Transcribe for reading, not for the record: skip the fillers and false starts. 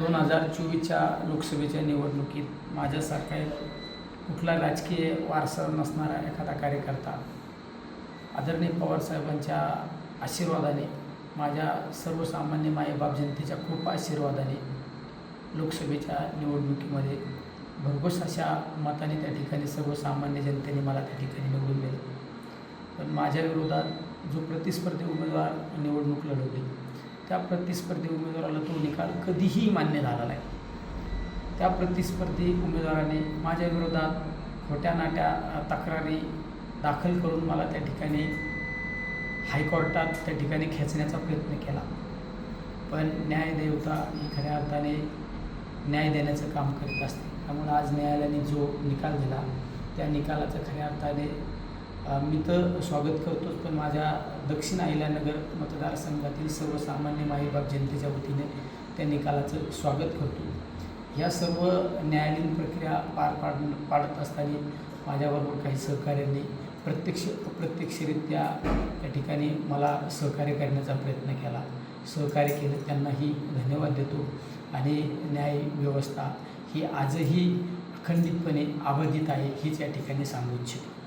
2024च्या लोकसभेच्या निवडणुकीत माझ्यासारखा एक कुठला राजकीय वारसा नसणारा एखादा कार्यकर्ता आदरणीय पवारसाहेबांच्या आशीर्वादाने, माझ्या सर्वसामान्य मायबाप जनतेच्या खूप आशीर्वादाने लोकसभेच्या निवडणुकीमध्ये भरघोस अशा मताने त्या ठिकाणी सर्वसामान्य जनतेने मला त्या ठिकाणी निवडून दिलं. पण माझ्या विरोधात जो प्रतिस्पर्धी उमेदवार निवडणूक लढवली, त्या प्रतिस्पर्धी उमेदवाराला तो निकाल कधीही मान्य झाला नाही. त्या प्रतिस्पर्धी उमेदवाराने माझ्या विरोधात खोट्या नाट्या तक्रारी दाखल करून मला त्या ठिकाणी हायकोर्टात त्या ठिकाणी खेचण्याचा प्रयत्न केला. पण न्यायदेवता ही खऱ्या अर्थाने न्याय देण्याचं काम करीत असते. त्यामुळे आज न्यायालयाने जो निकाल दिला त्या निकालाचं खऱ्या अर्थाने मी तर स्वागत करतोच, पण माझ्या दक्षिण अहिल्यानगर मतदारसंघातील सर्वसामान्य मायबाप जनतेच्या वतीने त्या निकालाचं स्वागत करतो. या सर्व न्यायालयीन प्रक्रिया पाडत असताना माझ्याबरोबर काही सहकाऱ्यांनी प्रत्यक्ष अप्रत्यक्षरित्या त्या ठिकाणी मला सहकार्य करण्याचा प्रयत्न केला. सहकार्य केलं त्यांनाही धन्यवाद देतो. आणि न्यायव्यवस्था ही आजही अखंडितपणे अबाधित आहे हीच या ठिकाणी सांगू इच्छितो.